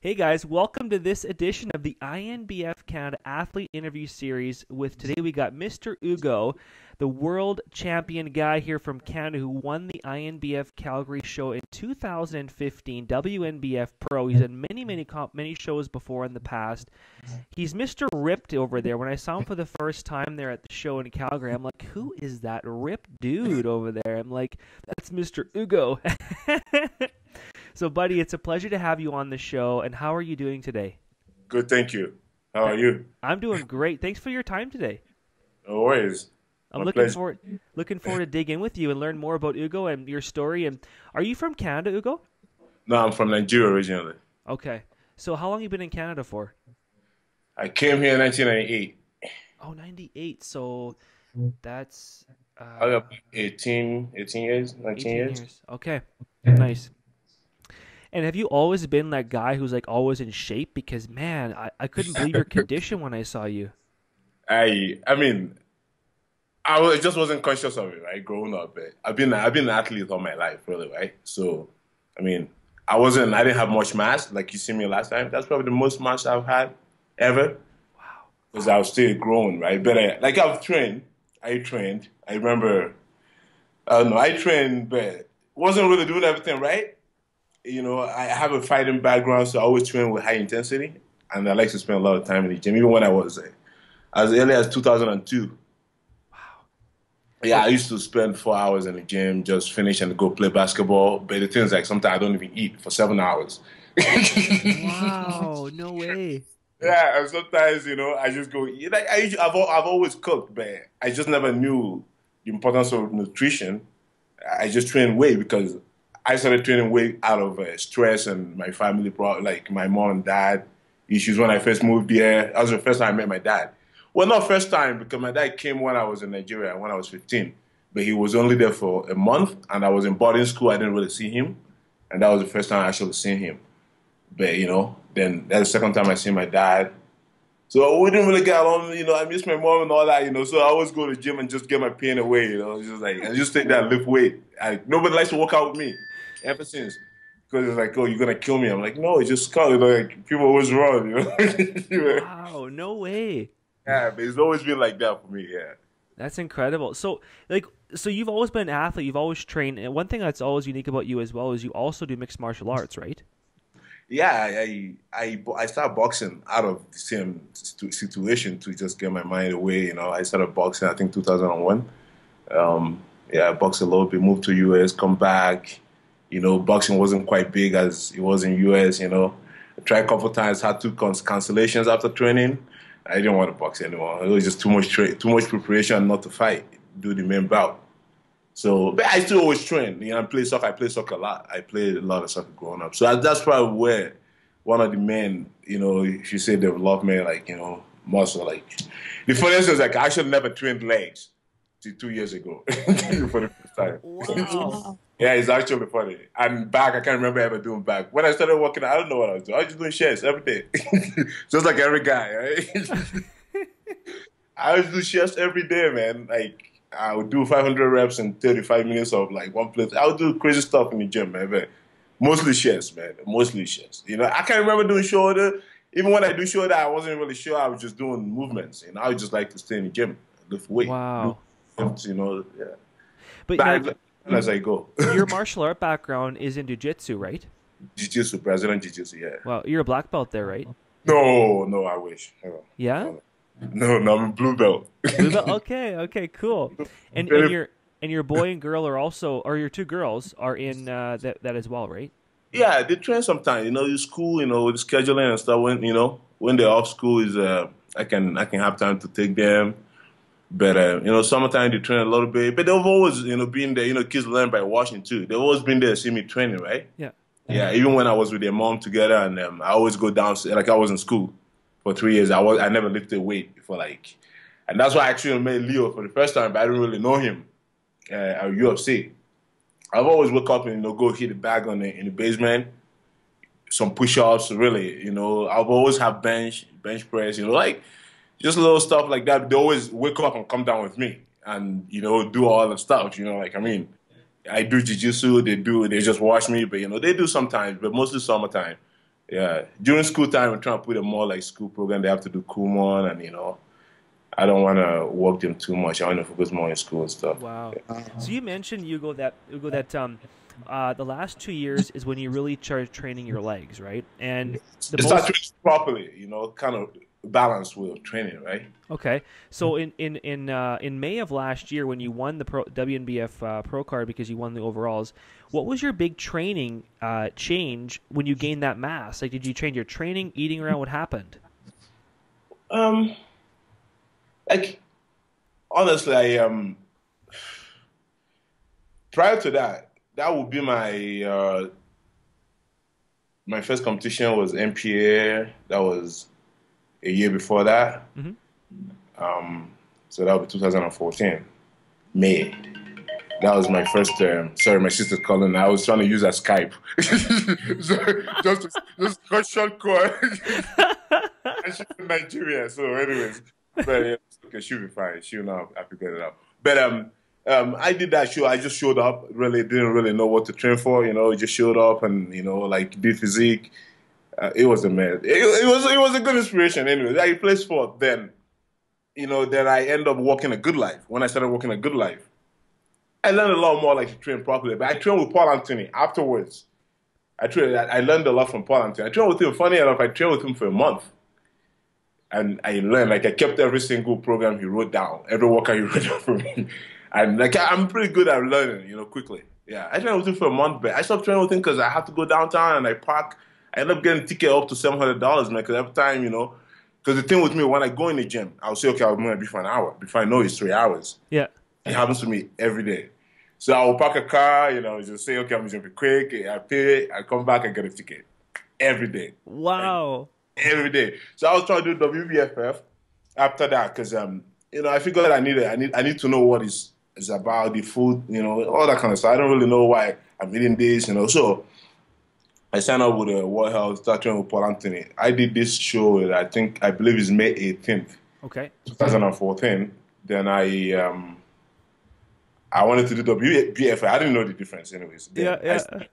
Hey guys, welcome to this edition of the INBF Canada Athlete Interview Series. With today we got Mr. Ugo, the world champion guy here from Canada who won the INBF Calgary show in 2015, WNBF Pro. He's done many shows before in the past. He's Mr. Ripped over there. When I saw him for the first time there at the show in Calgary, I'm like, who is that ripped dude over there? I'm like, that's Mr. Ugo. So, buddy, it's a pleasure to have you on the show. And how are you doing today? Good, thank you. How are you? I'm doing great. Thanks for your time today. No worries. I'm looking forward to dig in with you and learn more about Ugo and your story. And are you from Canada, Ugo? No, I'm from Nigeria originally. Okay. So how long have you been in Canada for? I came here in 1998. Oh, 98. So that's... I got 18 years, 19 years. Okay, nice. And have you always been that guy who's like always in shape? Because man, I couldn't believe your condition when I saw you. I just wasn't conscious of it, right? Growing up, I've been an athlete all my life, really, right? So, I didn't have much mass like you see me last time. That's probably the most mass I've had ever. Wow. Because I was still growing, right? But I've trained. I trained. I remember. I trained, but wasn't really doing everything right. You know, I have a fighting background, so I always train with high intensity, and I like to spend a lot of time in the gym, even when I was as early as 2002. Wow. Yeah, I used to spend 4 hours in the gym, just finish and go play basketball. But the thing is, like, sometimes I don't even eat for 7 hours. Wow, no way. Yeah, and sometimes, you know, I just go eat. Like, I've always cooked, but I just never knew the importance of nutrition. I just trained weight because I started training weight out of stress and my family problem, like my mom and dad issues when I first moved here. That was the first time I met my dad. Well, not first time, because my dad came when I was in Nigeria, when I was 15. But he was only there for a month, and I was in boarding school. I didn't really see him. And that was the first time I actually seen him. But, you know, then that's the second time I seen my dad. So we didn't really get along, you know. I miss my mom and all that, you know. So I always go to the gym and just get my pain away, you know. Just like, and just take that lift weight. Nobody likes to work out with me. Ever since, because it's like, oh, you're gonna kill me. I'm like, no, it's just cut. You know, like people always run, you know. Wow, no way. Yeah, but it's always been like that for me. Yeah, That's incredible. So you've always been an athlete. You've always trained. And one thing that's always unique about you as well is you also do mixed martial arts, right? Yeah. I started boxing out of the same situation to just get my mind away. You know, I started boxing, I think 2001. I boxed a little bit, moved to US, come back. You know, boxing wasn't quite big as it was in US, you know. I tried a couple of times, had two cancellations after training. I didn't want to box anymore. It was just too much preparation not to fight, do the main bout. So, but I still always train. You know, I play soccer a lot. I played a lot of soccer growing up. So that's probably where one of the main, you know, if you say development, like, you know, muscle, like. The funniest is, like, I actually never trained legs till 2 years ago for the first time. Wow. Yeah, it's actually funny. And back, I can't remember ever doing back. When I started working, I don't know what I was doing. I was just doing chest every day. Just like every guy, right? I was doing chest every day, man. Like, I would do 500 reps in 35 minutes of, like, one place. I would do crazy stuff in the gym, man. But mostly chest, man. Mostly chest. You know, I can't remember doing shoulder. Even when I do shoulder, I wasn't really sure. I was just doing movements. You know, I would just like to stay in the gym, lift weight. Wow. You know, yeah. But you know, as I go. Your martial art background is in jiu-jitsu, right? Jiu-jitsu, Brazilian jiu-jitsu, yeah. Well, you're a black belt there, right? No, I wish. Yeah? No, I'm a blue belt. Blue belt? Okay, cool. And your boy and girl are also, or your two girls are in that as well, right? Yeah, they train sometimes. You know, in school, you know, with scheduling and stuff. When they're off school, I can have time to take them. But, you know, summertime they train a little bit. But they've always, you know, been there. You know, kids learn by watching, too. They've always been there to see me training, right? Yeah. Yeah, even when I was with their mom together, and I always go down, like I was in school for 3 years. I never lifted weight for, like, and that's why I actually met Leo for the first time, but I didn't really know him at UFC. I've always woke up and, you know, go hit the bag in the basement, some push-ups, really, you know. I've always have bench press, you know, like, just little stuff like that. They always wake up and come down with me and, you know, do all the stuff, you know, like, I mean, I do jiu-jitsu, they just watch me, but, you know, they do sometimes, but mostly summertime. Yeah. During school time, I'm trying to put a more like school program. They have to do Kumon, and I don't want to work them too much. I want to focus more on school and stuff. Wow. So you mentioned the last 2 years is when you really started training your legs, right? And the It's not most training properly, kind of balanced way of training, right? Okay, so in May of last year, when you won the WNBF Pro card because you won the overalls, what was your big training change when you gained that mass? Like, did you change your training, eating around? What happened? Like honestly, prior to that, that would be my first competition was MPA. That was a year before that. Mm-hmm. So that would be 2014, May. That was my first. Sorry, my sister's calling. I was trying to use her Skype. So just cut short call. And she's in Nigeria, so anyways, but yeah, okay, she'll be fine. She'll know I figured it out. But I did that show. I just showed up. Really didn't really know what to train for. Just showed up and like did physique. It was a mess. It was a good inspiration. Anyway, I played sport. Then then I end up walking a good life. When I started walking a good life, I learned a lot more like to train properly. But I trained with Paul Anthony afterwards. I learned a lot from Paul Anthony. I trained with him. Funny enough, I trained with him for a month. And I learned, like I kept every single program he wrote down, every workout he wrote down for me. And like I'm pretty good at learning, quickly. Yeah, I trained with him for a month, but I stopped training with him because I have to go downtown and I park. I ended up getting a ticket up to $700, man, because every time, because the thing with me, when I go in the gym, I'll say, okay, I'm going to be for an hour. Before I know it's 3 hours. Yeah. It happens to me every day. So I will park a car, just say, okay, I'm just going to be quick. I pay, I come back, I get a ticket. Every day. Wow. Every day. So I was trying to do WBFF after that because, I figured I need to know what is about the food, all that kind of stuff. I don't really know why I'm eating this, So I signed up with the World Health, started training with Paul Anthony. I did this show, I believe it's May 18th, okay, 2014. Then I wanted to do WBFF. I didn't know the difference anyways. Then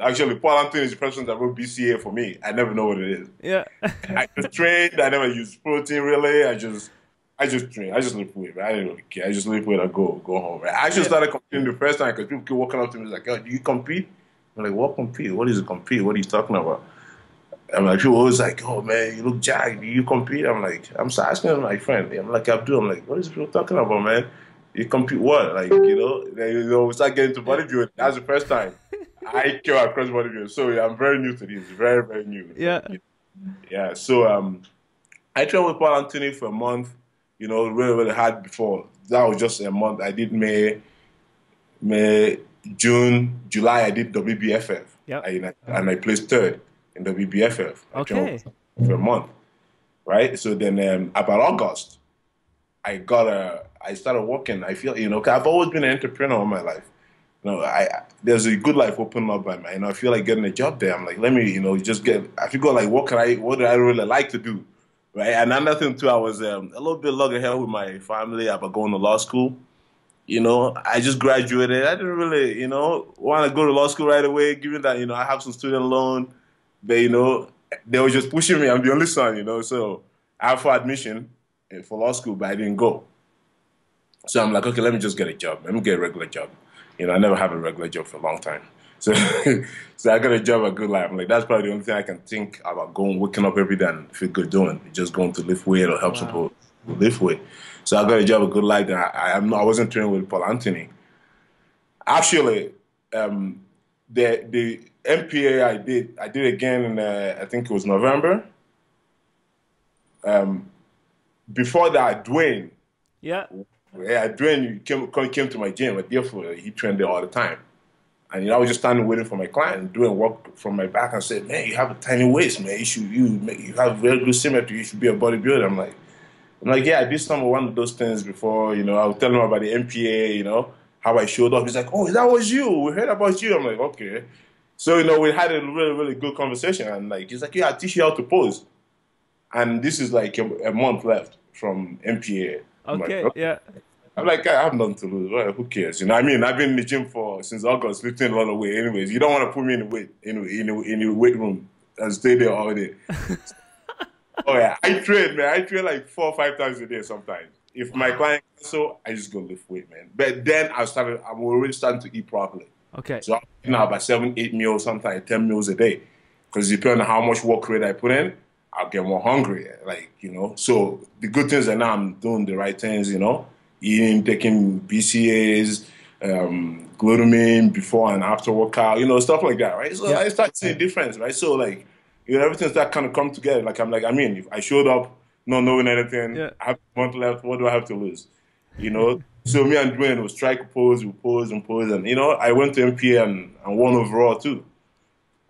actually, Paul Anthony is the person that wrote BCA for me. I never know what it is. Yeah. I just trained. I never used protein really. I just trained. I just lift weight. Right? I didn't really care. I just lift weight and go home. Right? I actually started competing the first time because people keep walking up to me like, "Oh, do you compete?" I'm like, "What compete? What is it compete? What are you talking about?" I'm like, people always like, "Oh man, you look jacked. Do you compete?" I'm like, I'm asking my friend. I'm like, Abdul. I'm like, what is people talking about, man? You compete what? Like, we start getting to bodybuilding. That's the first time I came across bodybuilding. So yeah, I'm very new to this. Very, very new. Yeah. Yeah. So I trained with Paul Anthony for a month. Really, really hard before. That was just a month. I did May, June, July. I did WBFF. Yeah. And I placed third in WBFF. I okay. trained for a month. Right. So then about August, I started working. I feel, I've always been an entrepreneur all my life. There's a good life open up by me. I feel like getting a job there. I'm like, let me, just get. I figure like, what do I really like to do, right? And another thing too, I was a little bit loggerhead with my family about going to law school. I just graduated. I didn't really, want to go to law school right away, given that I have some student loan. But they were just pushing me. I'm the only son, so I have for admission for law school, but I didn't go. So I'm like, okay, let me just get a job. Let me get a regular job. I never have a regular job for a long time. So so I got a job, a good life. I'm like, that's probably the only thing I can think about waking up every day and feel good doing. Just going to lift weight or help people lift weight. So I got a job, a good life. And I wasn't training with Paul Anthony. Actually, the MPA I did again in, I think it was November. Before that, Dwayne. Yeah. Yeah, Dwayne came to my gym, but therefore he trained there all the time. And I was just standing waiting for my client, and Dwayne walked from my back and said, "Man, you have a tiny waist, man. You have very good symmetry. You should be a bodybuilder." I'm like, yeah, I did one of those things before. I was telling him about the MPA, how I showed up. He's like, "Oh, that was you. We heard about you." I'm like, okay. So we had a really, really good conversation, and like he's like, "Yeah, I'll teach you how to pose." And this is like a month left from MPA. Okay, yeah. I'm like, I have nothing to lose. Well, who cares? I've been in the gym since August, lifting a lot of weight. Anyways, you don't want to put me in the weight room and stay there all day. Oh yeah, I train, man. I train like 4 or 5 times a day sometimes. If my client cancel, I just go lift weight, man. But then I'm already starting to eat properly. Okay. So I'm eating now about 7, 8 meals, sometimes 10 meals a day. Because depending on how much work rate I put in, I'll get more hungry. Like, So the good things are now I'm doing the right things, eating, taking BCAAs, glutamine before and after workout, stuff like that, right? So I start seeing a difference, right? So like, everything's that kind of come together. Like if I showed up not knowing anything, I have a month left, what do I have to lose? So me and Dwayne would strike pose, we pose and pose, and I went to MPA and won overall too.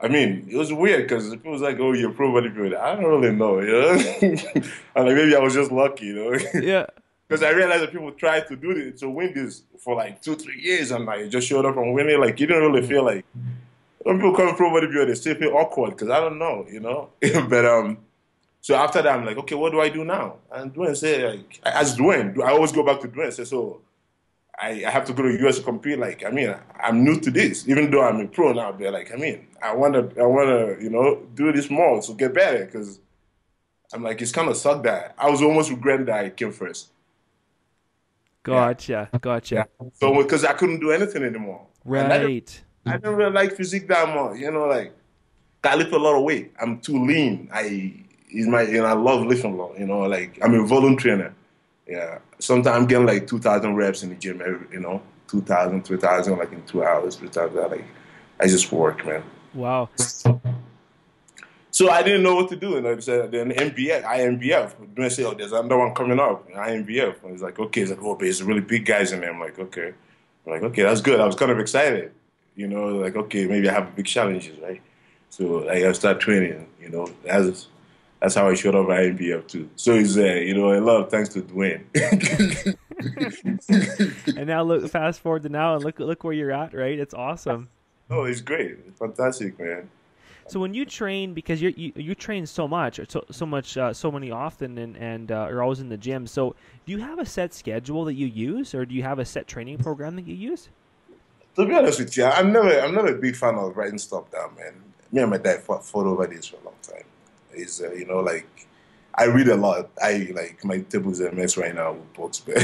I mean, it was weird because people was like, "Oh, you're pro bodybuilder." I don't really know, and like maybe I was just lucky, Yeah. Because I realized that people tried to do this to win this for like 2, 3 years, and like just showed up and winning. Like you didn't really feel like when people come pro bodybuilder, they still feel awkward because I don't know, But so after that, I'm like, okay, what do I do now? And Dwayne said, like, I asked Dwayne. I always go back to Dwayne and say, so I have to go to the US to compete. Like, I'm new to this, even though I'm a pro now. But like, I wanna, do this more to get better. Because I'm like, it's kind of sucked that I was almost regretting that I came first. Gotcha. Yeah. So because I couldn't do anything anymore. Right. I didn't really like physique that much. Like I lift a lot of weight. I'm too lean. I love lifting a lot. Like I'm a volume trainer. Yeah. Sometimes I'm getting like 2,000 reps in the gym, 2,000, 3,000, like in 2 hours, 3,000. Like, I just work, man. Wow. So I didn't know what to do. And I said, then INBF. Then say, there's another one coming up, INBF. And he's like, okay. He's like, but it's really big guys in there. I'm like, okay. That's good. I was kind of excited. Like, okay, maybe I have big challenges, right? So I start training, That's how I showed up at INBF too. So it's a lot of thanks to Dwayne. And now fast forward to now, and look where you're at, right? It's awesome. Oh, it's great. It's fantastic, man. So when you train, because you train so much, so many often, and are always in the gym. So do you have a set schedule that you use, or do you have a set training program that you use? To be honest with you, I'm never a big fan of writing stuff down, man. Me and my dad fought over this for a long time. Is like I read a lot. My table's a mess right now with books, but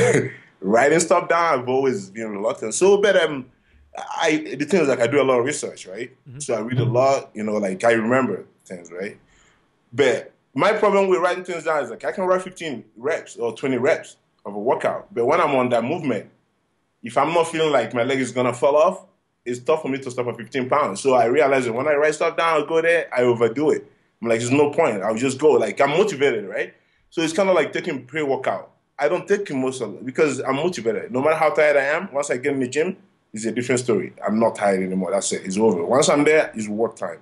writing stuff down, I've always been reluctant. So, but the thing is, like, I do a lot of research, right? Mm-hmm. So I read a lot, like I remember things, right? But my problem with writing things down is like I can write 15 reps or 20 reps of a workout, but when I'm on that movement, if I'm not feeling like my leg is gonna fall off, it's tough for me to stop at 15 pounds. So I realize that when I write stuff down, I go there, I overdo it. I'm like, there's no point. I'll just go. Like, I'm motivated, right? So it's kind of like taking pre-workout. I don't take it most of it because I'm motivated. No matter how tired I am, once I get in the gym, it's a different story. I'm not tired anymore. That's it. It's over. Once I'm there, it's work time.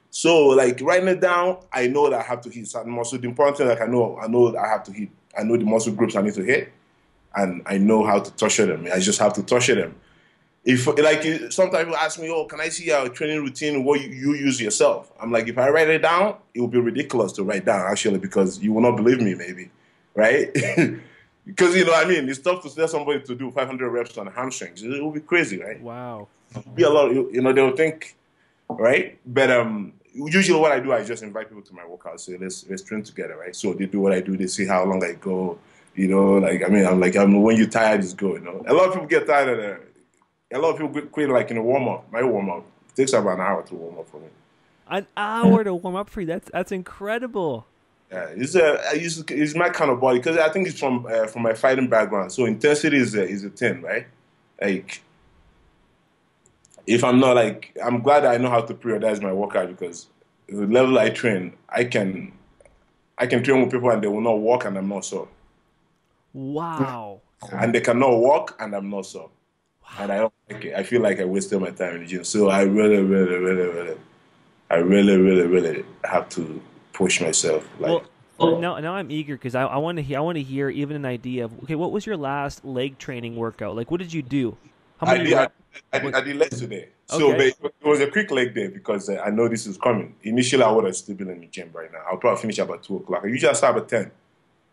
So, like, writing it down, I know that I have to hit certain muscles. The important thing, like, I know that I have to hit. I know the muscle groups I need to hit, and I know how to torture them. I just have to torture them. Sometimes people ask me, can I see your training routine, what you use yourself? I'm like, if I write it down, it will be ridiculous to write down, actually, because you will not believe me, maybe, right? Because, it's tough to tell somebody to do 500 reps on hamstrings. It will be crazy, right? Wow. It'll be a lot, they'll think, right? But usually what I do, I just invite people to my workout, say, let's train together, right? So they do what I do, they see how long I go, when you're tired, just go, A lot of people get tired of that. A lot of people quit like in a warm-up. My warm-up takes about an hour to warm up for me. An hour to warm up for you? That's incredible. Yeah, it's my kind of body because I think it's from my fighting background. So intensity is a thing, right? Like, if I'm not I'm glad that I know how to periodize my workout because the level I train, I can train with people and they will not walk and I'm not sore. Wow. And they cannot walk and I'm not sore. And I don't like it. I feel like I wasted my time in the gym. So I really have to push myself. Now I'm eager because I want to hear even an idea of what was your last leg training workout? Like, what did you do? I did legs today. So it was a quick leg day because I know this is coming. Initially, I would have still been in the gym right now. I'll probably finish about 2 o'clock. I usually start at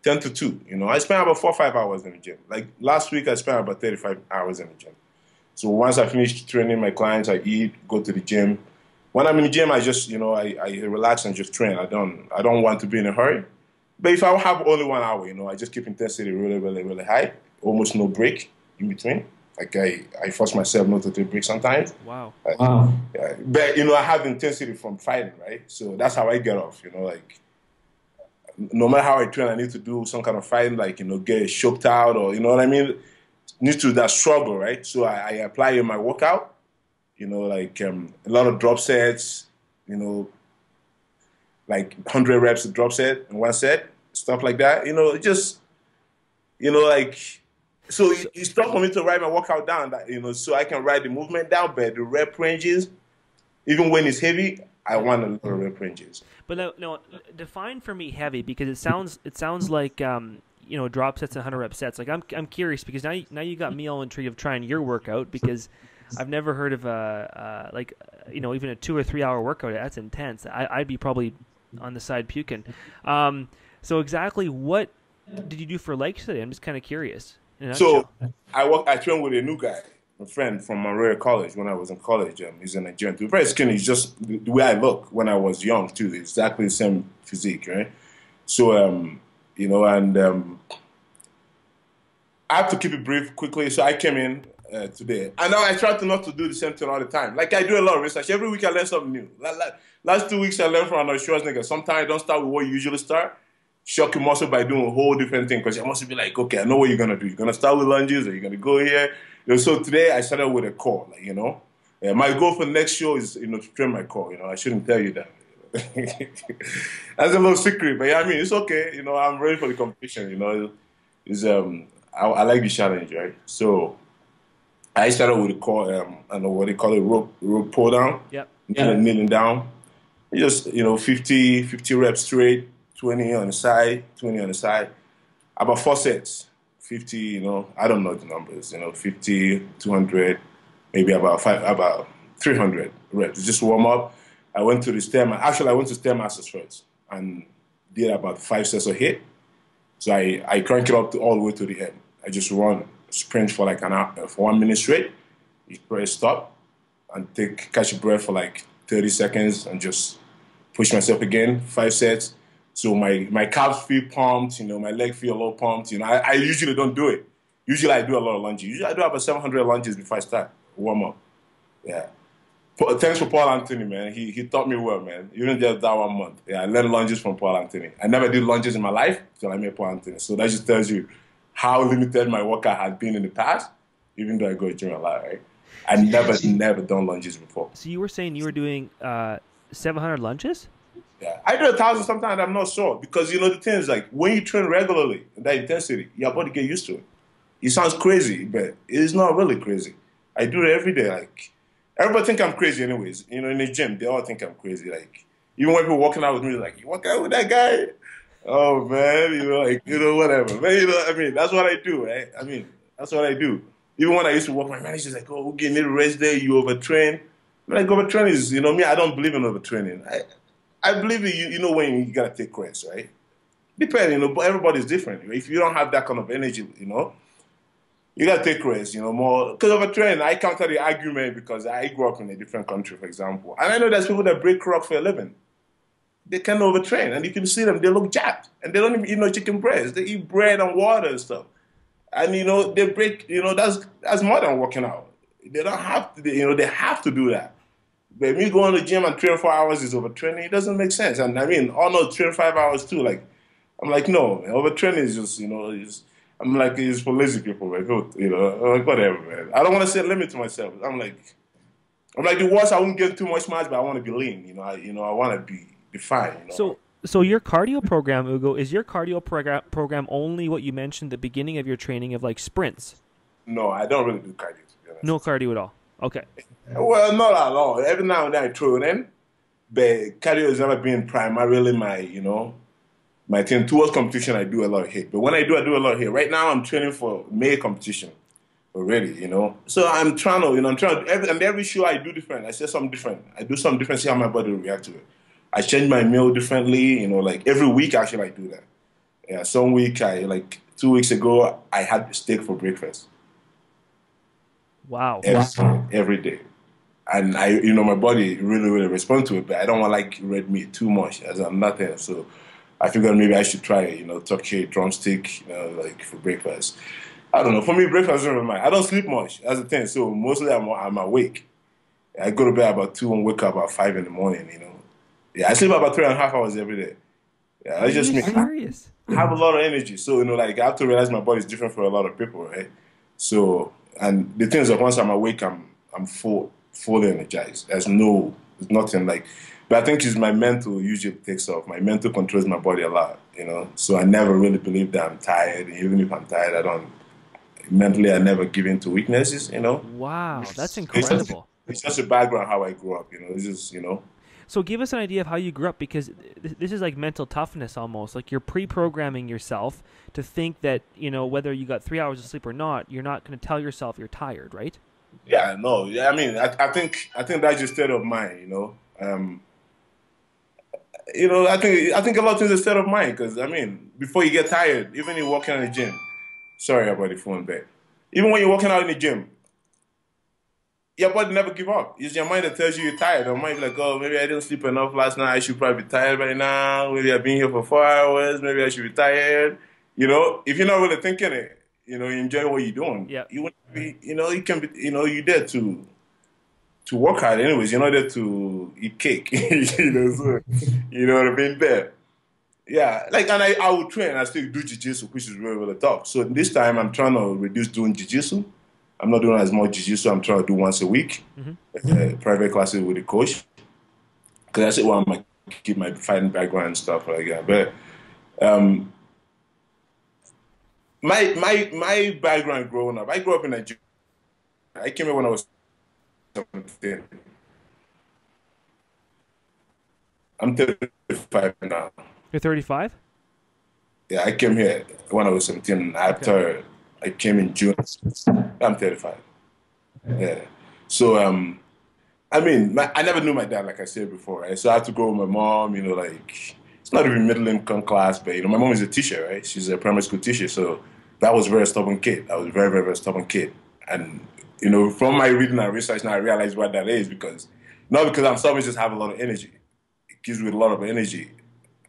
10 to 2. I spent about 4 or 5 hours in the gym. Like last week, I spent about 35 hours in the gym. So once I finish training my clients, I eat, go to the gym, When I'm in the gym, I just, I relax and just train. I don't want to be in a hurry. But if I have only 1 hour, I just keep intensity really, really, really high. Almost no break in between. Like I force myself not to take breaks sometimes. Wow. Yeah. But I have intensity from fighting, right? So that's how I get off. Like no matter how I train, I need to do some kind of fighting, like get choked out, or you know what I mean. Need to that struggle, right? So I apply in my workout. Like a lot of drop sets. Like 100 reps of drop set in one set, stuff like that. Just like. So it's tough for me to write my workout down, so I can write the movement down, but the rep ranges, even when it's heavy, I want a lot of rep ranges. But no, define for me heavy, because it sounds like drop sets and 100 rep sets. Like I'm curious, because now you got me all intrigued of trying your workout, because I've never heard of even a 2 or 3 hour workout. That's intense. I'd be probably on the side puking. So exactly what did you do for legs today? I'm just kind of curious. So I trained with a new guy, a friend from Monroe College when I was in college. He's a Nigerian too. Very skinny. He's just the way I look when I was young too. Exactly the same physique, right? So I have to keep it brief quickly. So I came in today, and now I try to not to do the same thing all the time. Like I do a lot of research. Every week I learn something new. Last 2 weeks I learned from Arnold Schwarzenegger. Sometimes I don't start with what you usually start. Shock your muscle by doing a whole different thing, because you must be like, okay, I know what you're gonna do. You're gonna start with lunges, or you're gonna go here. So today I started with a core, my goal for the next show is to train my core. I shouldn't tell you that. That's a little secret, but I mean it's okay. I'm ready for the competition. I like the challenge, right? So I started with the core, and what they call it, rope pull down. Yep. Kneeling down. Just 50 reps straight. 20 on the side, 20 on the side. About 4 sets. 50, I don't know the numbers, 50, 200, maybe about 300 reps. Just warm up. I went to the Stairmasters first and did about 5 sets of HIIT. So I crank it up all the way to the end. I just run, sprint for like an hour, for 1 minute straight. You press stop and catch your breath for like 30 seconds and just push myself again, 5 sets. So my calves feel pumped, my leg feel a little pumped. I usually don't do it. Usually I do a lot of lunges. Usually I do about 700 lunges before I start warm up. Yeah. Thanks for Paul Anthony, man. He taught me well, man. Even just that 1 month. Yeah, I learned lunges from Paul Anthony. I never did lunges in my life until I met Paul Anthony. So that just tells you how limited my workout had been in the past, even though I go to gym a lot, right? I never done lunges before. So you were saying you were doing 700 lunges? Yeah. I do 1,000 sometimes. I'm not sure, because the thing is, like, when you train regularly, that intensity, your body get used to it. It sounds crazy, but it's not really crazy. I do it every day. Like, everybody think I'm crazy, anyways. In the gym, they all think I'm crazy. Like, even when people walking out with me, they're like, you work out with that guy? Oh man, whatever. Man, that's what I do, right? That's what I do. Even when I used to work, my manager's like, oh, we need a rest day. You overtrain. I'm like, overtraining is, me. I don't believe in overtraining. I believe in, when you gotta take rest, right? Depending, but everybody's different. If you don't have that kind of energy, you gotta take rest, more. Because overtraining, I counter the argument because I grew up in a different country, for example, and I know there's people that break rock for a living. They can overtrain, and you can see them. They look jacked, and they don't even eat no chicken breast. They eat bread and water and stuff, and they break. That's more than working out. They don't have to. They have to do that. But me going to the gym and train 4 hours is overtraining. It doesn't make sense. And train 5 hours too. Like, I'm like, no, man, overtraining is just, I'm like, it's for lazy people, man. Like, whatever, man. I don't want to set a limit to myself. I'm like the worst. I won't get too much miles, but I want to be lean. I want to be defined. So your cardio program, Ugo, is your cardio program only what you mentioned at the beginning of your training of like sprints? No, I don't really do cardio, to be honest. No cardio at all. Okay. Well, not at all. Every now and then I throw it in, but cardio has never been primarily my thing. Towards competition, I do a lot of HIIT. But when I do a lot of HIIT. Right now, I'm training for May competition already, So I'm trying to, every show I do different. I say something different. I do something different, see how my body will react to it. I change my meal differently, like every week actually I do that. Yeah, some week, 2 weeks ago, I had steak for breakfast. Wow. Every day. And my body really, really responds to it, but I don't want like red meat too much as I'm nothing. So I figured maybe I should try, turkey, drumstick, like for breakfast. I don't know. For me, breakfast doesn't really matter. I don't sleep much. That's the thing. So mostly I'm awake. I go to bed about 2 and wake up about 5 in the morning. Yeah, I sleep about 3.5 hours every day. Yeah, Are that's just you me. serious? I have a lot of energy. So, like I have to realize my body is different for a lot of people, right? So, and the thing is that once I'm awake, I'm fully energized. There's nothing like, but I think it's my mental usually takes off. My mental controls my body a lot. So I never really believe that I'm tired. Even if I'm tired, I never give in to weaknesses. Wow, that's It's just, incredible. it's just a background how I grew up. It's just. So give us an idea of how you grew up, because this is like mental toughness almost. Like you're pre-programming yourself to think that, whether you got 3 hours of sleep or not, you're not going to tell yourself you're tired, right? Yeah, no. Yeah, I mean, I think that's your state of mind. I think a lot of things are state of mind because I mean, before you get tired, even you walking in the gym. Sorry about the phone, babe. Even when you're walking out in the gym, your body never give up. It's your mind that tells you you're tired. Your mind be like, oh, maybe I didn't sleep enough last night. I should probably be tired by now. Maybe I've been here for 4 hours. Maybe I should be tired. If you're not really thinking it, you enjoy what you're doing. Yeah. You wouldn't be, you can be, you're there to work hard anyways. You're not there to eat cake. So, you know what I mean? But yeah, like, and I would train. I still do jiu-jitsu, which is really, really tough. So this time I'm trying to reduce doing jiu-jitsu. I'm not doing as much jiu-jitsu. I'm trying to do once a week, private classes with a coach. Because that's it. Well, I might keep my fighting background and stuff like that. But my background growing up, I grew up in Nigeria. I came here when I was 17. I'm 35 now. You're 35? Yeah, I came here when I was 17. After I came in June, I'm 35. Yeah. So, I mean, I never knew my dad, like I said before, right? So I had to go with my mom, like, it's not even middle income class, but, my mom is a teacher, right? She's a primary school teacher. So that was a very stubborn kid. I was a very, very, very stubborn kid. And, from my reading and research now, I realized what that is not because I'm stubborn, just have a lot of energy. It gives me a lot of energy.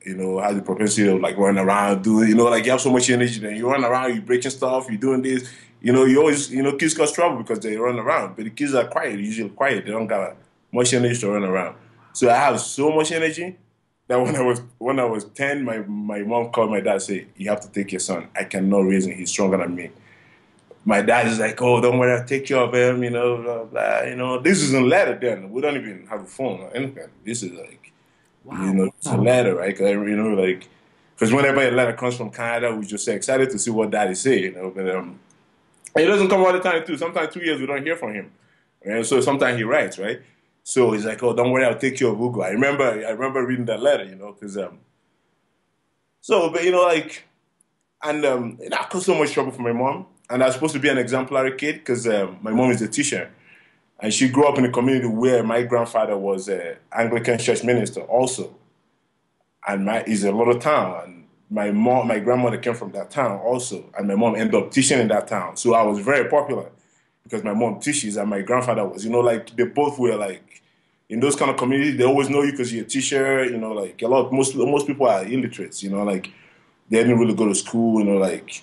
Has the propensity of like running around, doing, like you have so much energy, then you run around, you're breaking stuff, you're doing this, you always, kids cause trouble because they run around, but the kids are quiet, usually quiet, they don't got much energy to run around. So I have so much energy that when I was 10, my mom called my dad and said, you have to take your son. I cannot raise him, he's stronger than me. My dad is like, oh, don't worry, I'll take care of him, blah, blah. This is in letter then. We don't even have a phone or anything. This is like, wow. It's a letter, right? Because whenever a letter comes from Canada, we just say excited to see what daddy say, But it doesn't come all the time too. Sometimes 2 years we don't hear from him, and so sometimes he writes, right? So he's like, oh, don't worry, I'll take care of Ugo. I remember reading that letter, because and that caused so much trouble for my mom, and I was supposed to be an exemplary kid because my mom is a teacher. And she grew up in a community where my grandfather was an Anglican church minister also. And it's a little town. And my grandmother came from that town also. And my mom ended up teaching in that town. So I was very popular because my mom teaches and my grandfather was, like they both were like, in those kind of communities, they always know you because you're a teacher, like most people are illiterates, like they didn't really go to school, like.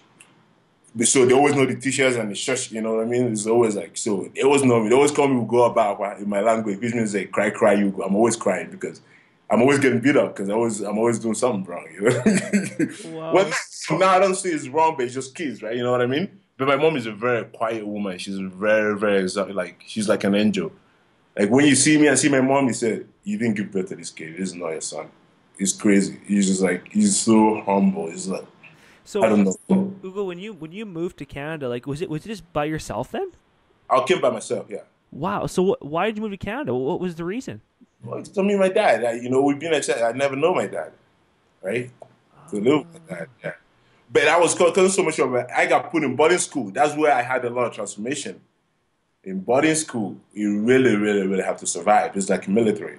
So they always know the teachers and the church, you know what I mean? It's always like, so they always know me. They always call me Ugo about in my language, which means like cry, Ugo. I'm always crying because I'm always getting beat up because I'm always doing something wrong, Wow. Well, now I don't say it's wrong, but it's just kids, right? You know what I mean? But my mom is a very quiet woman. She's very, very, like, she's like an angel. Like when you see me and see my mom, you say, you didn't give birth to this kid. This is not your son. He's crazy. He's just like, he's so humble. He's like, So I don't know. Ugo, when you moved to Canada, like was it just by yourself then? I came by myself, yeah. Wow. So why did you move to Canada? What was the reason? Well, it's to me, my dad. We've been excited. I never know my dad, right? To live with my dad, yeah. But I was because so much of it. I got put in boarding school. That's where I had a lot of transformation. In boarding school, you really, really, really have to survive. It's like a military.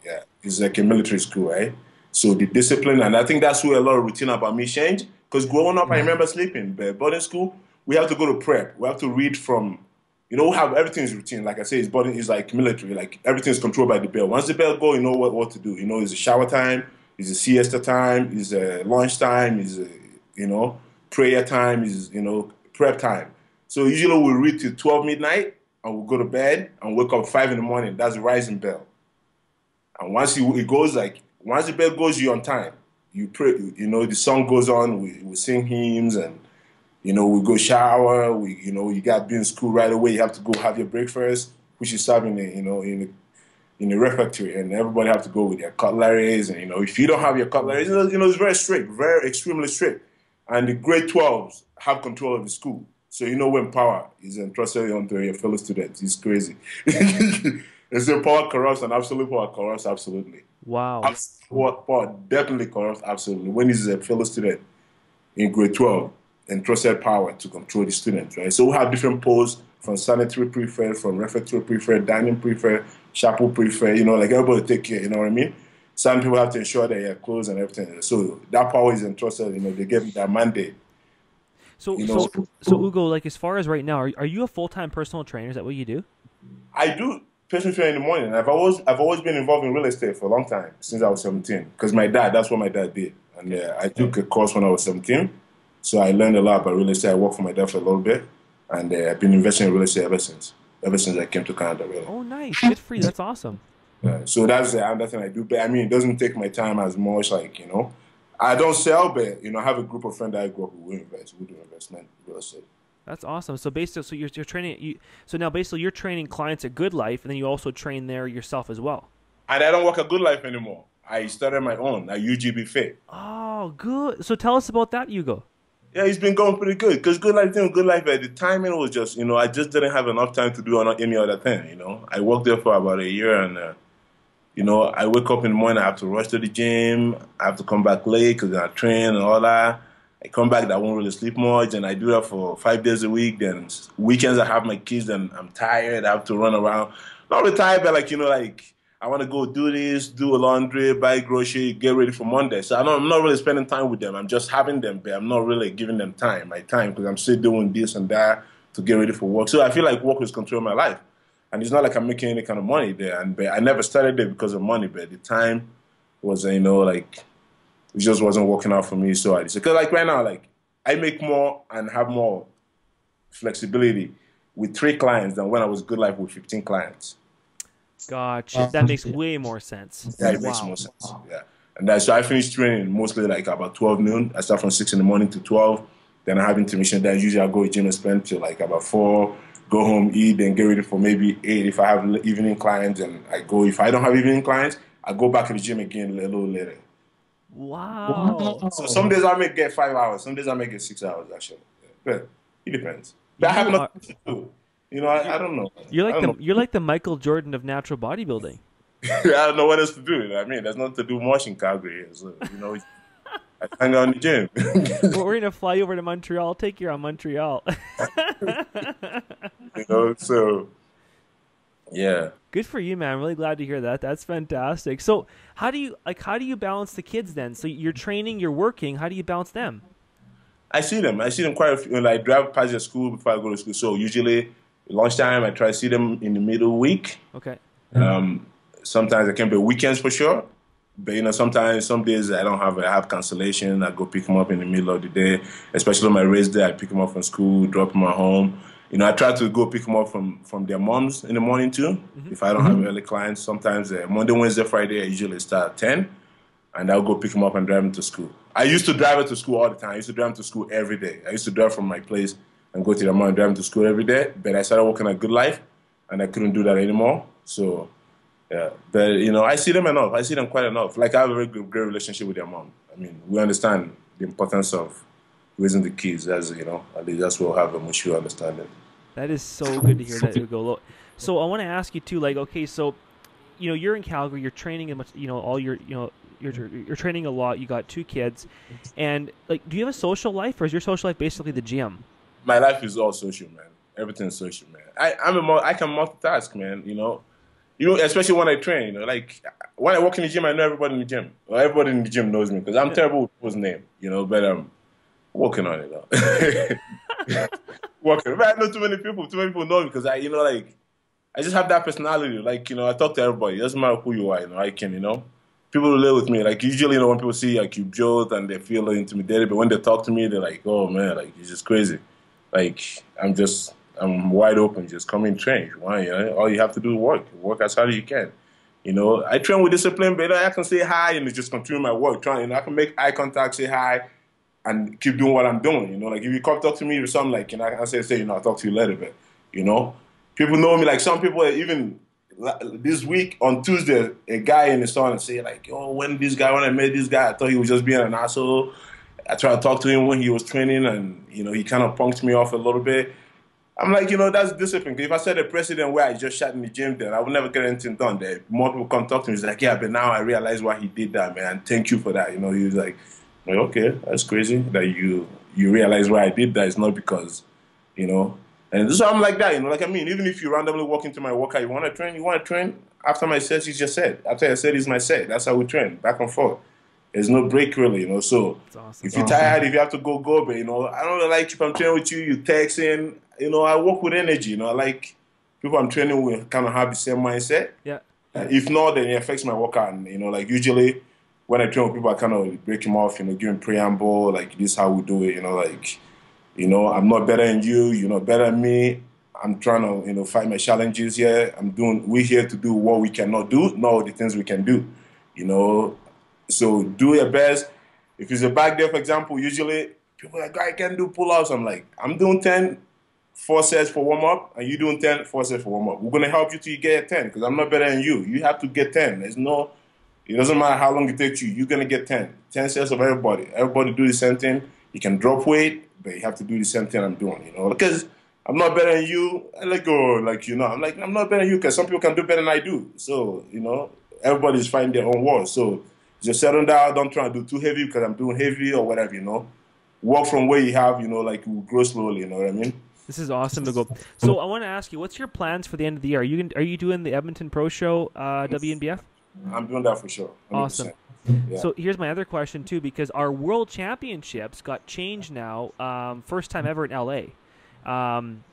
Yeah, it's like a military school, right? So the discipline, and I think that's where a lot of routine about me changed. Because growing up, I remember sleeping. But boarding school, we have to go to prep. We have to read from You know, how everything is routine. Like I say, his body is like military. Like everything is controlled by the bell. Once the bell go, you know what to do. You know, it's a shower time, it's a siesta time, it's a lunch time, it's a, you know, prayer time, is, you know, prep time. So usually we read till 12 midnight and we'll go to bed and wake up 5 in the morning. That's the rising bell. And once it goes, like once the bell goes, you're on time. You pray. You know, the song goes on. We sing hymns and. You know, we go shower. You know, you got to be in school right away. You have to go have your breakfast, which is served in the, you know, in the refectory, and everybody have to go with their cutleries. And you know, if you don't have your cutleries, you know, it's very strict, very extremely strict. And the grade 12s have control of the school, so you know when power is entrusted onto your fellow students, it's crazy. It's the power corrupts, and absolute power corrupts absolutely. Wow. Absolute power definitely corrupts absolutely. When he's a fellow student in grade 12. Entrusted power to control the students, right? So we have different posts from sanitary prefect, from refectory prefect, dining prefect, chapel prefect, you know, like everybody take care, you know what I mean? Some people have to ensure that your clothes and everything. So that power is entrusted, you know, they give that mandate. So, you know, so Ugo, like as far as right now, are you a full-time personal trainer? Is that what you do? I do personal training in the morning. I've always been involved in real estate for a long time, since I was 17, because that's what my dad did. And I took a course when I was 17. So I learned a lot about real estate. I worked for my dad for a little bit, and I've been investing in real estate ever since I came to Canada, really. Oh, nice. Good for you. That's awesome. So that's another thing I do. But I mean, it doesn't take my time as much, like, you know. I don't sell, but, you know, I have a group of friends that I grew up with who do investment real estate. That's awesome. So basically, so you're training, so now basically you're training clients at Good Life, and then you also train there yourself as well. And I don't work at Good Life anymore. I started my own at Ugbfit. Oh, good. So tell us about that, Ugo. Yeah, it's been going pretty good. Because Good Life at the time, it was just, you know, I just didn't have enough time to do any other thing, you know. I worked there for about a year, and, you know, I wake up in the morning, I have to rush to the gym, I have to come back late because I train and all that. I come back, I won't really sleep much, and I do that for 5 days a week. Then weekends I have my kids, and I'm tired, I have to run around. Not really tired, but like, you know, like, I want to go do this, do a laundry, buy grocery, get ready for Monday. So I'm not really spending time with them. I'm just having them, but I'm not really giving them my time, because I'm still doing this and that to get ready for work. So I feel like work is controlling my life. And it's not like I'm making any kind of money there. But I never started there because of money, but the time was, you know, like, it just wasn't working out for me. So I decided, because like right now, like, I make more and have more flexibility with 3 clients than when I was Good Life with 15 clients. Gotcha. That makes way more sense. Yeah, it makes more sense. Yeah. And so I finish training mostly like about 12 noon. I start from 6 in the morning to 12. Then I have intermission. Then usually I go to the gym and spend till like about 4, go home, eat, then get ready for maybe 8 if I have evening clients. And I go, if I don't have evening clients, I go back to the gym again a little later. Wow. So some days I may get 5 hours. Some days I may get 6 hours, actually. But it depends. But I have nothing to do. You know, I don't know. You're like the Michael Jordan of natural bodybuilding. I don't know what else to do. I mean, there's nothing to do much in Calgary. So, you know, I hang out in the gym. Well, we're gonna fly over to Montreal. I'll take you on Montreal. You know, so yeah. Good for you, man. I'm really glad to hear that. That's fantastic. So, how do you balance the kids then? So you're training, you're working. How do you balance them? I see them quite a few. Like, I drive past their school before I go to school. So usually lunchtime, I try to see them in the middle of the week. Okay. Sometimes it can be weekends for sure. But, you know, sometimes, some days I have cancellation. I go pick them up in the middle of the day, especially on my race day. I pick them up from school, drop them at home. You know, I try to go pick them up from their moms in the morning too. If I don't have early clients, sometimes Monday, Wednesday, Friday, I usually start at 10. And I'll go pick them up and drive them to school. I used to drive her to school all the time. I used to drive them to school every day. I used to drive from my place and go to the mall and drive them to school every day. But I started working at Good Life, and I couldn't do that anymore. So, yeah. But, you know, I see them enough. I see them quite enough. Like, I have a very great relationship with their mom. I mean, we understand the importance of raising the kids. As, you know, at least that's what we have a mutual understanding. That is so good to hear that, Ugo. So I want to ask you, too, like, okay, so, you know, you're in Calgary. You're training, you know, all your, you know, you're training a lot. You got 2 kids, and like, do you have a social life, or is your social life basically the gym? My life is all social, man. Everything's social, man. I can multitask, man. You know, especially when I train. You know, like when I walk in the gym, I know everybody in the gym. Well, everybody in the gym knows me because I'm terrible with people's name. You know, but I'm working on it though. working. But I know too many people. Too many people know me because I, like I just have that personality. Like, I talk to everybody. It doesn't matter who you are. I can, people relate with me. Like usually, when people see like you joke and they feel intimidated, but when they talk to me, they're like, "Oh man, like you're just crazy." Like I'm wide open. Just come in, train. Why? All you have to do is work as hard as you can. I train with discipline, but I can say hi and just continue my work. I can make eye contact, say hi, and keep doing what I'm doing. Like if you come talk to me or something, like I can say, I'll talk to you later, but people know me. Like some people even this week on Tuesday, a guy in the store and say like, "Oh, when I met this guy, I thought he was just being an asshole." I tried to talk to him when he was training, and he kind of punked me off a little bit. I'm like, that's discipline. If I said the president where I just shot in the gym, then I would never get anything done. There, more people come talk to me. He's like, "Yeah, but now I realize why he did that, man. Thank you for that." He was like, "Okay, that's crazy that you realize why I did that. It's not because, you know." And so I'm like that, like even if you randomly walk into my workout, you want to train. After my set is your set. After I said is my set. That's how we train, back and forth. There's no break really, So awesome. If you're tired, if you have to go, but I don't really like if I'm training with you texting. I work with energy. I like people I'm training with kind of have the same mindset. Yeah. If not, then it affects my workout. And, like usually when I train with people, I kind of break them off. Giving preamble, like this is how we do it. I'm not better than you. You're not better than me. I'm trying to, fight my challenges here. We're here to do what we cannot do, not the things we can do. So do your best. If it's a back there, for example, usually people are like, I can't do pull-ups. I'm like, I'm doing 10 4 sets for warm-up, and you doing 10 4 sets for warm-up. We're going to help you till you get 10, because I'm not better than you. You have to get 10. It doesn't matter how long it takes you. You're going to get 10. 10 sets of everybody. Everybody do the same thing. You can drop weight, but you have to do the same thing I'm doing, because I'm not better than you. I let go, I'm like, I'm not better than you, because some people can do better than I do. So, everybody's finding their own world. So, just settle down. Don't try to do too heavy because I'm doing heavy or whatever, Walk from where you have, like you grow slowly, you know what I mean? This is awesome to go. So I want to ask you, what's your plans for the end of the year? Are you doing the Edmonton Pro Show, WNBF? I'm doing that for sure. 100%. Awesome. Yeah. So here's my other question too, because our World Championships got changed now, first time ever in LA.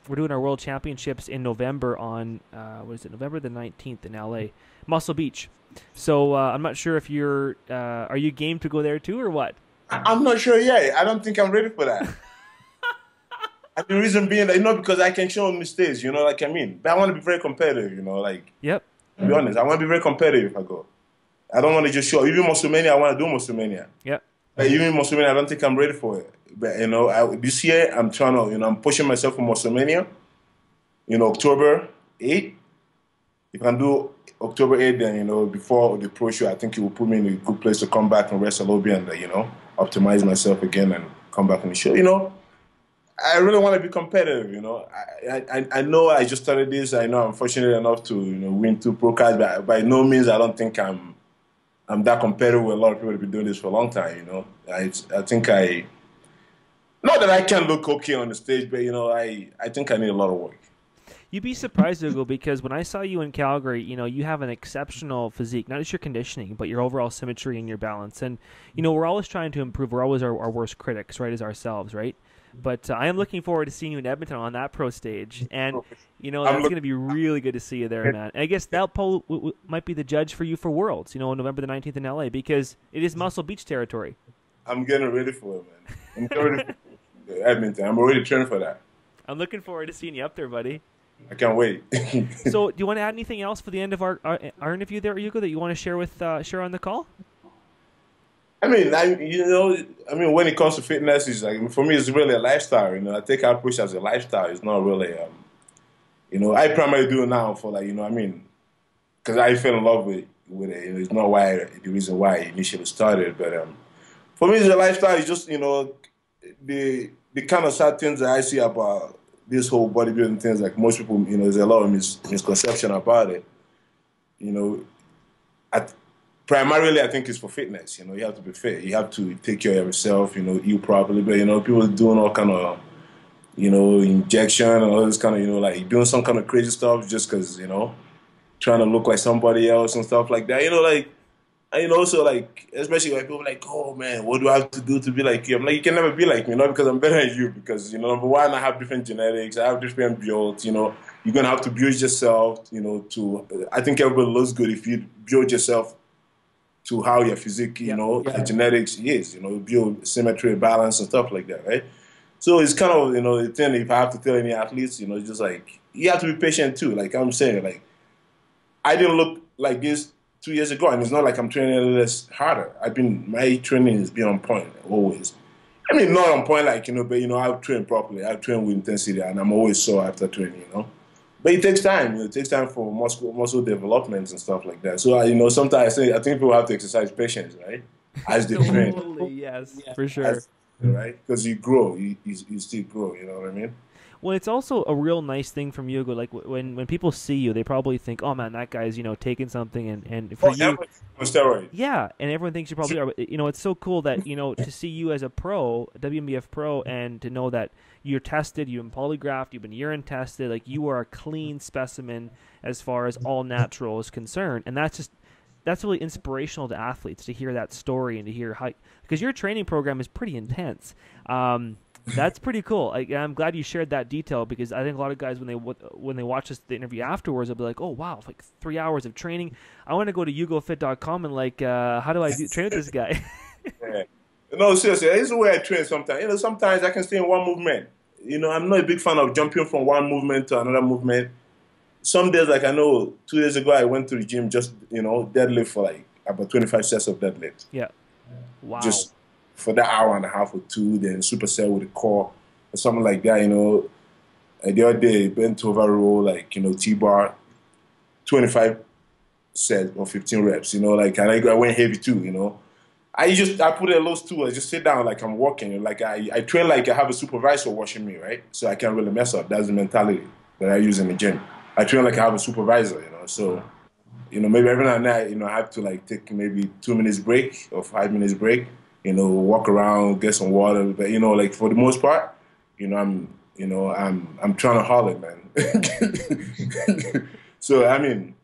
We're doing our World Championships in November on November the 19th in LA, Muscle Beach. So I'm not sure if are you game to go there too or what? I'm not sure yet. I don't think I'm ready for that. The reason being that, because I can show mistakes, but I want to be very competitive, Yep. To be honest, I want to be very competitive if I go. I don't want to just show. Even Musclemania, I want to do Musclemania. Yep. Even Musclemania, I don't think I'm ready for it. But, this year, I'm trying to, I'm pushing myself for Musclemania, October 8th. If I can do October 8th, then, before the pro show, I think it will put me in a good place to come back and rest a little bit and, optimize myself again and come back on the show. I really want to be competitive, I know I just started this. I know I'm fortunate enough to, win 2 pro cards, but by no means I don't think I'm that competitive with a lot of people who've been doing this for a long time, I think not that I can look okay on the stage, but, I think I need a lot of work. You'd be surprised, Ugo, because when I saw you in Calgary, you have an exceptional physique, not just your conditioning, but your overall symmetry and your balance. And, we're always trying to improve. We're always our worst critics, right, as ourselves, right? But I am looking forward to seeing you in Edmonton on that pro stage. And, that's going to be really good to see you there, man. And I guess that might be the judge for you for Worlds, November the 19th in LA, because it is Muscle Beach territory. I'm getting ready for it, man. I'm getting ready for Edmonton. I'm already training for that. I'm looking forward to seeing you up there, buddy. I can't wait. So, do you want to add anything else for the end of our interview there, Ugo, that you want to share on the call? When it comes to fitness, it's like, for me, it's really a lifestyle. I take out push as a lifestyle. It's not really, I primarily do it now for because I fell in love with it. It's not the reason why I initially started, but for me, it's a lifestyle. It's just the kind of sad things that I see about this whole bodybuilding things, like most people, there's a lot of misconception about it. Primarily, I think it's for fitness. You have to be fit. You have to take care of yourself, eat properly. But, people doing all kind of, injection and all this kind of, like doing some kind of crazy stuff just because, trying to look like somebody else and stuff like that. And also, like, especially when people are like, oh man, what do I have to do to be like you? I'm like, you can never be like me, not because I'm better than you, because, number one, I have different genetics, I have different builds, you're going to have to build yourself, I think everybody looks good if you build yourself to how your physique, your genetics is, build symmetry, balance, and stuff like that, right? So it's kind of, the thing, if I have to tell any athletes, just like, you have to be patient too. Like I'm saying, like, I didn't look like this 2 years ago, and it's not like I'm training a little less harder. My training has been on point, always. I mean, not on point, like, but, I've trained properly. I've trained with intensity, and I'm always sore after training. But it takes time. It takes time for muscle development and stuff like that. So, sometimes I think people have to exercise patience, right? As they train. Totally, yes, for sure. Right? Because you grow. You still grow, you know what I mean? Well, it's also a real nice thing from Ugo. Like when people see you, they probably think, "Oh man, that guy's taking something." And for you, on steroids. Yeah, and everyone thinks you probably are. But, it's so cool that to see you as a pro, WNBF pro, and to know that you're tested, you've been polygraphed, you've been urine tested. Like you are a clean specimen as far as all natural is concerned, and that's really inspirational to athletes to hear that story and to hear how, because your training program is pretty intense. That's pretty cool. I'm glad you shared that detail, because I think a lot of guys, when they watch the interview afterwards, they'll be like, "Oh wow, like 3 hours of training. I want to go to Ugbfit.com and how do I train with this guy?" Yeah. No, seriously, this is the way I train sometimes. Sometimes I can stay in one movement. I'm not a big fan of jumping from one movement to another movement. Some days, like I know 2 days ago, I went to the gym just, deadlift for like about 25 sets of deadlift. Yeah. Wow. Just for that hour and a half or two, then superset with the core or something like that, The other day, bent over row, like, T-bar, 25 sets or 15 reps, and I went heavy too, I put in those two, I just sit down like I'm walking. Like I train like I have a supervisor watching me, right? So I can't really mess up. That's the mentality that I use in the gym. I train like I have a supervisor, So, maybe every now and then, I have to like take maybe 2 minutes break or 5 minutes break, walk around, get some water. But, like for the most part, I'm trying to haul it, man. So, I mean,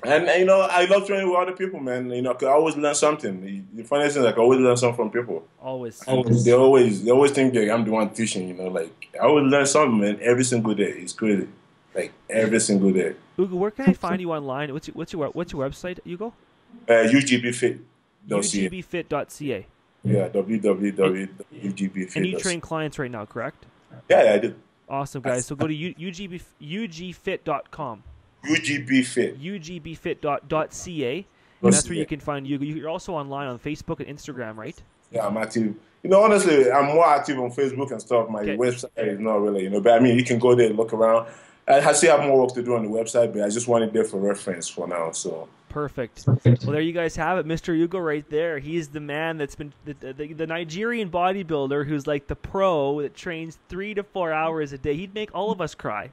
and, I love training with other people, man. 'Cause I always learn something. The funniest thing is, like, I always learn something from people. Always. They always think that I'm the one teaching, Like, I always learn something, man, every single day. It's crazy. Like, every single day. Ugo, where can I find you online? What's your website, Ugo? Ugbfit.ca. Ugbfit.ca. Yeah, www.ugbfit.ca. And you train clients right now, correct? Yeah, I do. Awesome, guys. So go to ugbfit.com. Ugbfit. ugbfit.ca. And that's where you can find Ugo. You're also online on Facebook and Instagram, right? Yeah, I'm active. Honestly, I'm more active on Facebook and stuff. My website is not really, but I mean, you can go there and look around. I still have more work to do on the website, but I just want it there for reference for now. So Perfect. Well, there you guys have it, Mr. Ugo right there. He's the man that's been the Nigerian bodybuilder who's like the pro that trains 3 to 4 hours a day. He'd make all of us cry.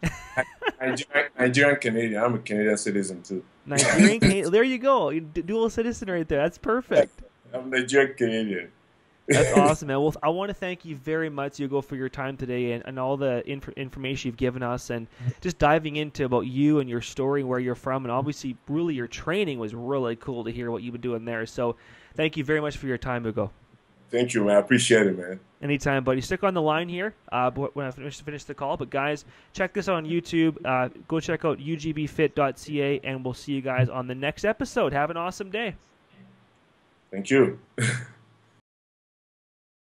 Nigerian Canadian. I'm a Canadian citizen too. Nigerian Canadian. There you go. Dual citizen right there. That's perfect. I'm Nigerian Canadian. That's awesome, man. Well, I want to thank you very much, Ugo, for your time today and all the information you've given us, and just diving into about you and your story, where you're from, and obviously, really, your training was really cool to hear what you've been doing there. So, thank you very much for your time, Ugo. Thank you, man. I appreciate it, man. Anytime, buddy. Stick on the line here when I finish the call. But, guys, check this out on YouTube. Go check out ugbfit.ca, and we'll see you guys on the next episode. Have an awesome day. Thank you.